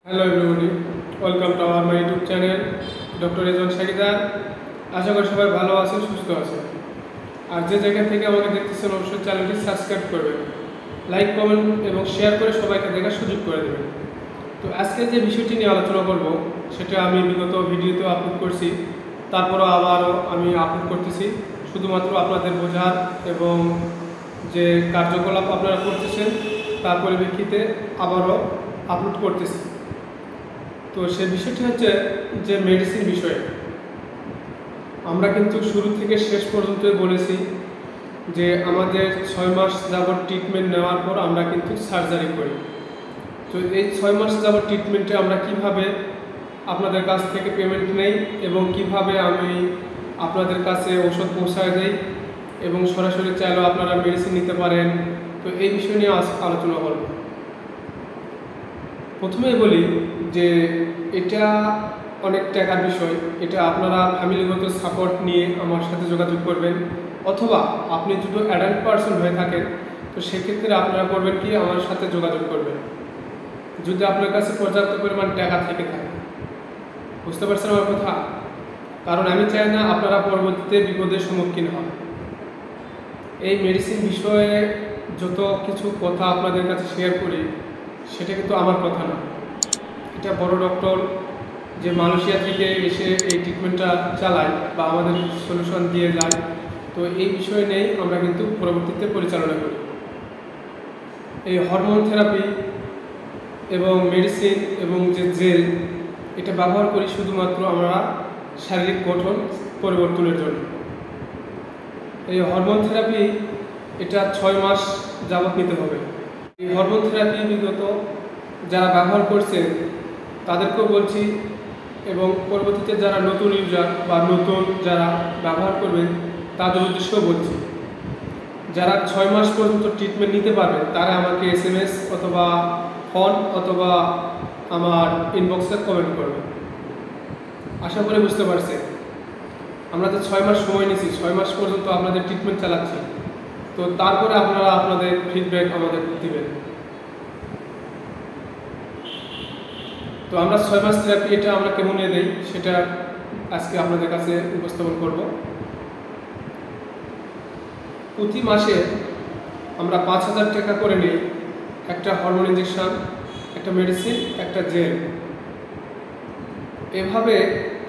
Hello everybody, welcome to our my YouTube channel doctor Rezon Shakidar. আশা করি সবাই ভালো আছেন, সুস্থ আছেন। আর যে জায়গা থেকে আমাকে দেখতেছেন অবশ্যই চ্যানেলটি সাবস্ক্রাইব করবেন, লাইক কমেন্ট এবং শেয়ার করে সবাইকে দেখার সুযোগ করে দেবেন। তো আজকে যে বিষয়টি নিয়ে আলোচনা করব সেটা আমি বিগত ভিডিওতে আপলোড করছি, তারপরও আবারও আমি আপলোড করতেছি শুধুমাত্র আপনাদের বোঝার এবং যে কার্যকলাপ আপনারা করতেছেন তার পরিপ্রেক্ষিতে আবারও আপলোড করতেছি। তো সে বিষয়টি হচ্ছে যে মেডিসিন বিষয়ে আমরা কিন্তু শুরু থেকে শেষ পর্যন্তই বলেছি যে আমাদের 6 মাস যাবত ট্রিটমেন্ট নেওয়ার পর আমরা কিন্তু সার্জারি করি। তো এই 6 মাস যাবত ট্রিটমেন্টে আমরা কিভাবে আপনাদের কাছ থেকে পেমেন্ট নেই এবং কিভাবে আমি আপনাদের কাছে ওষুধ পৌঁছায় দেই এবং সরাসরি চাইলেও আপনারা মেডিসিন নিতে পারেন। তো এই বিষয় নিয়ে আলোচনা করব। প্রথমেই বলি যে এটা অনেক টাকার বিষয়। এটা আপনারা ফ্যামিলিগত সাপোর্ট নিয়ে আমার সাথে যোগাযোগ করবেন, অথবা আপনি যদি অ্যাডাল্ট পারসন হয়ে থাকেন তো সেক্ষেত্রে আপনারা করবেন কি, আমার সাথে যোগাযোগ করবেন যদি আপনার কাছে পর্যাপ্ত পরিমাণ টাকা থেকে থাকে। বুঝতে পারছেন আমার কথা? কারণ আমি চাই না আপনারা পরবর্তীতে বিপদের সম্মুখীন হন। এই মেডিসিন বিষয়ে যত কিছু কথা আপনাদের কাছে শেয়ার করি সেটা কিন্তু আমার কথা না, এটা বড় ডক্টর যে মালয়েশিয়া থেকে এসে এই ট্রিটমেন্টটা চালায় বা আমাদের সলিউশন দিয়ে যায়। তো এই বিষয় নিয়েই আমরা কিন্তু পরবর্তীতে পরিচালনা করি। এই হরমোন থেরাপি এবং মেডিসিন এবং যে জেল, এটা ব্যবহার করি শুধুমাত্র আমরা শারীরিক গঠন পরিবর্তনের জন্য। এই হরমোন থেরাপি এটা 6 মাস যাবত নিতে হবে। এই হরমোন থেরাপি বিগত যারা ব্যবহার করছেন তাদেরকেও বলছি, এবং পরবর্তীতে যারা নতুন ইউজার বা নতুন যারা ব্যবহার করবেন তাদের উদ্দেশ্যেও বলছি, যারা 6 মাস পর্যন্ত ট্রিটমেন্ট নিতে পারবেন তারা আমাকে SMS অথবা ফোন অথবা আমার ইনবক্সে কমেন্ট করবেন। আশা করি বুঝতে পারছেন। আমরা তো 6 মাস সময় নিয়েছি, 6 মাস পর্যন্ত আপনাদের ট্রিটমেন্ট চালাচ্ছি। তো তারপরে আপনারা আপনাদের ফিডব্যাক আমাদের দিবেন। তো আমরা 6 মাস থেরাপি এটা আমরা কেমন নিয়ে দেই সেটা আজকে আপনাদের কাছে উপস্থাপন করব। প্রতি মাসে আমরা 5,000 টাকা করে নিই, একটা হরমোন ইঞ্জেকশন, একটা মেডিসিন, একটা জেল। এভাবে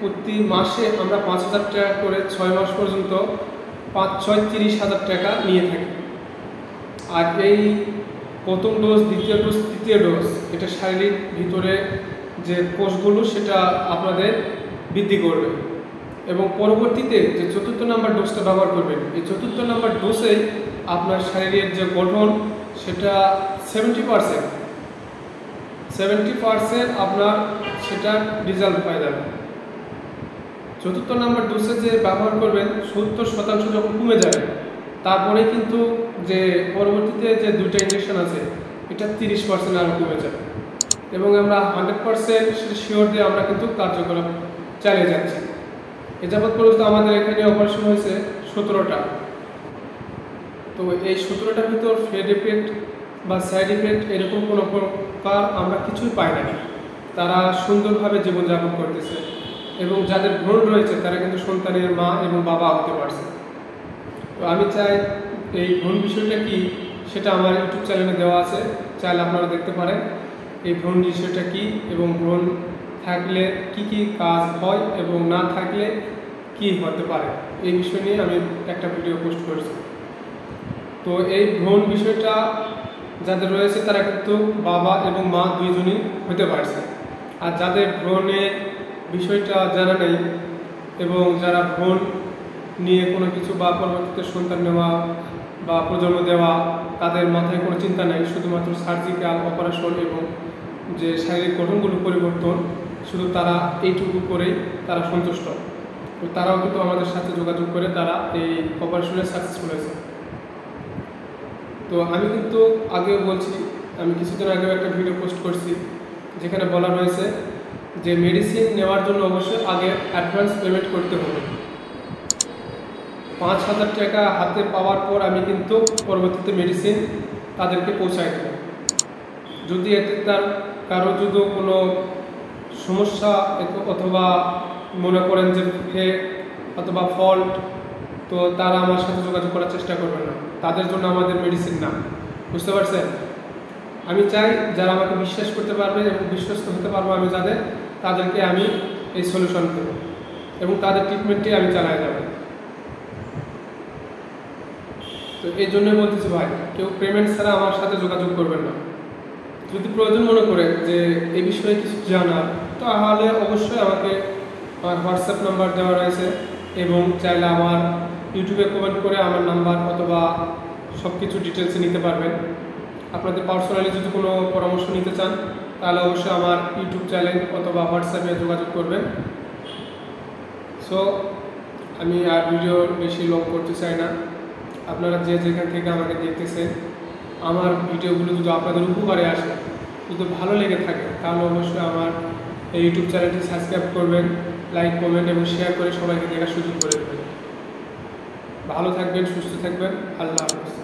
প্রতি মাসে আমরা 5,000 টাকা করে 6 মাস পর্যন্ত 5-6 30,000 টাকা নিয়ে থাকি। আর এই প্রথম ডোজ, দ্বিতীয় ডোজ, তৃতীয় ডোজ এটা শারীরিক ভিতরে যে কোষগুলো সেটা আপনাদের বৃদ্ধি করবে, এবং পরবর্তীতে যে 4র্থ নাম্বার ডোজটা ব্যবহার করবেন, এই 4র্থ নাম্বার ডোজেই আপনার শারীরের যে গঠন সেটা 70% আপনার সেটা রেজাল্ট হয়ে যাবে। 4র্থ নাম্বার ডোজে যে ব্যবহার করবেন 70% যখন কমে যাবে, তারপরে কিন্তু যে পরবর্তীতে যে 2টা ইঞ্জেকশন আছে এটা 30% আরও কমে যাবে, এবং আমরা 100% শিওর দিয়ে আমরা কিন্তু কার্যকলাপ চালিয়ে যাচ্ছি। এ যাবৎ পর্যন্ত আমাদের এখানে অপারেশন হয়েছে 17টা। তো এই 17টার ভিতর ফেড এফেক্ট বা সাইড এফেক্ট এরকম কোনো প্রকার আমরা কিছুই পাই না। তারা সুন্দরভাবে জীবনযাপন করতেছে, এবং যাদের ভ্রূণ রয়েছে তারা কিন্তু সন্তানের মা এবং বাবা হতে পারছে। তো আমি চাই এই ভ্রূণ বিষয়টা কি সেটা আমার ইউটিউব চ্যানেলে দেওয়া আছে, চাইলে আপনারা দেখতে পারেন এই ভ্রূণ বিষয়টা কি, এবং ভ্রূণ থাকলে কি কি কাজ হয় এবং না থাকলে কি হতে পারে, এই বিষয় নিয়ে আমি একটা ভিডিও পোস্ট করেছি। তো এই ভ্রূণ বিষয়টা যাদের রয়েছে তারা কিন্তু বাবা এবং মা দুইজনই হতে পারছে। আর যাদের ভ্রূণের বিষয়টা জানা নেই এবং যারা ভ্রূণ নিয়ে কোনো কিছু বা পরবর্তীতে সন্তান নেওয়া বা প্রজন্ম দেওয়া, তাদের মাথায় কোনো চিন্তা নেই, শুধুমাত্র সার্জিক্যাল অপারেশন এবং যে শারীরিক গঠনগুলো পরিবর্তন, শুধু তারা এইটুকু করেই তারা সন্তুষ্ট। তো তারাও কিন্তু আমাদের সাথে যোগাযোগ করে তারা এই অপারেশনে সাকসেসফুল হয়েছে। তো আমি কিন্তু আগেও বলছি, আমি কিছুদিন আগেও একটা ভিডিও পোস্ট করছি যেখানে বলা রয়েছে যে মেডিসিন নেওয়ার জন্য অবশ্যই আগে অ্যাডভান্স পেমেন্ট করতে হবে। 5,000 টাকা হাতে পাওয়ার পর আমি কিন্তু পরবর্তীতে মেডিসিন তাদেরকে পৌঁছায় দেব। যদি এতে তার কারো যদি কোনো সমস্যা অথবা মনে করেন যে অথবা ফল্ট, তো তারা আমার সাথে যোগাযোগ করার চেষ্টা করবেন না, তাদের জন্য আমাদের মেডিসিন না। বুঝতে পারছেন? আমি চাই যারা আমাকে বিশ্বাস করতে পারবে এবং বিশ্বস্ত হতে পারবো আমি তাদেরকে আমি এই সলিউশন দেবো এবং তাদের ট্রিটমেন্টটি আমি চালাই যাব। তো এই জন্যই বলতেছি ভাই, কেউ পেমেন্ট ছাড়া আমার সাথে যোগাযোগ করবেন না। যদি প্রয়োজন মনে করে যে এই বিষয়ে কিছু জানার, তাহলে অবশ্যই আমাকে আমার হোয়াটসঅ্যাপ নাম্বার দেওয়া রয়েছে এবং চাইলে আমার ইউটিউবে কমেন্ট করে আমার নাম্বার অথবা সব কিছু ডিটেলসে নিতে পারবেন। আপনাদের পার্সোনালি যদি কোনো পরামর্শ নিতে চান তাহলে অবশ্যই আমার ইউটিউব চ্যানেল অথবা হোয়াটসঅ্যাপে যোগাযোগ করবেন। সো আমি আর ভিডিও বেশি লং করতে চাই না। আপনারা যে যেখান থেকে আমাকে দেখতেছেন, আমার ভিডিওগুলো যদি আপনাদের উপকারে আসে, যদি ভালো লেগে থাকে, তাহলে অবশ্যই আমার এই ইউটিউব চ্যানেলটি সাবস্ক্রাইব করবেন, লাইক, কমেন্ট এবং শেয়ার করে সবাইকে দেখার সুযোগ করে দেবেন। ভালো থাকবেন, সুস্থ থাকবেন। আল্লাহ হাফেজ।